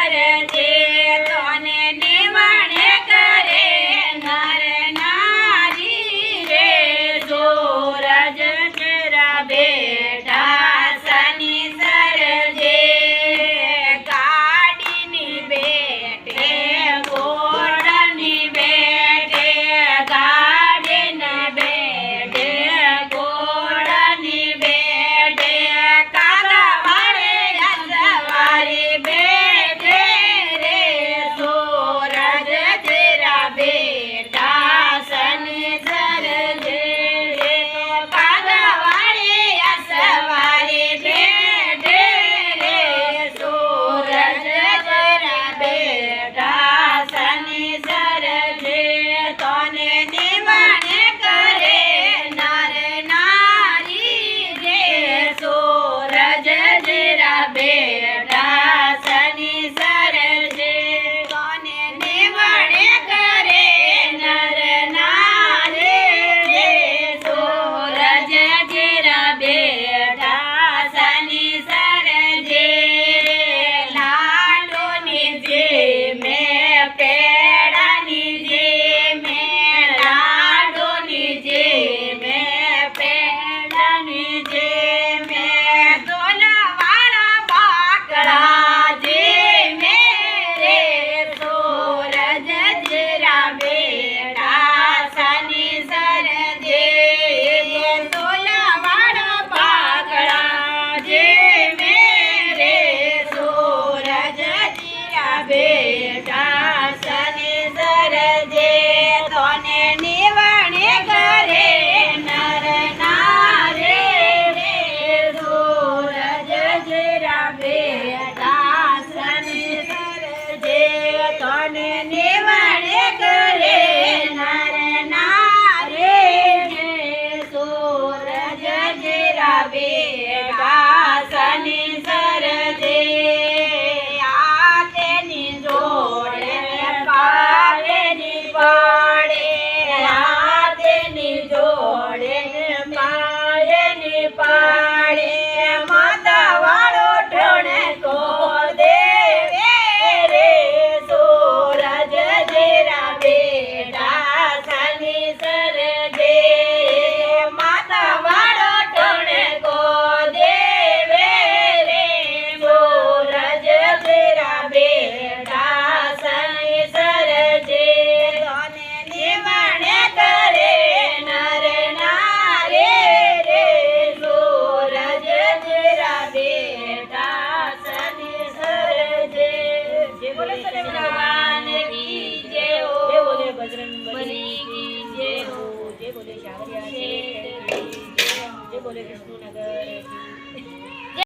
સરજે તને નિવણે કરે નર નારી રે સૂરજ તેરા બેટા શનિ સરજે ગાડીની બેટે ઘોડાની બેટે ગાડીને બેટે ઘોડાની બેટે કાગા વાળે સવારી બેઠે રે સૂરજ તેરા બેટા શનિ સરજે કાગા વાળે સવારી બેઠે રે સૂરજ તેરા બેટા શનિ સરજે તને નિવણે કરે નર નારી રે સૂરજ તેરા બેટા શનિ સરજે તને નિવણે કરે નર નારી રે સૂરજ તેરા બેટા શનિ સરજે લાડુની જે મેં પેડાની જે મેં લાડુની જે મેં પેડાની જે મેં દોલાવાળા બાકડા જે મેં રે સૂરજ તેરા બેટા શનિ સરજે દોલાવાળા બાકડા જે મેં રે સૂરજ તેરા બેટા શનિ સરજે તને નિવણે કરે નર નારી રે સૂરજ તેરા બેટા શનિ સરજે તને નિવણે કરે નર નારી રે સૂરજ તેરા બેટા શનિ સરજે આ તેની જોડે પાવેની પાડે આ તેની જોડે પાવેની પાડે માતાવાળો ઠણે કો દેવે રે સૂરજ તેરા બેટા શનિ સરજે માતાવાળો ઠણે કો દેવે રે સૂરજ તેરા બેટા શનિ સરજે તને નિવણે કરે નર નારી રે સૂરજ તેરા બેટા શનિ સરજે જય બોલે શનિ ભગવાન કી જય હો જય બોલે બજરંગબલી કી જય હો જય બોલે શાવરિયા શેઠ કી જય હો જય બોલે વિષ્ણુનગર કી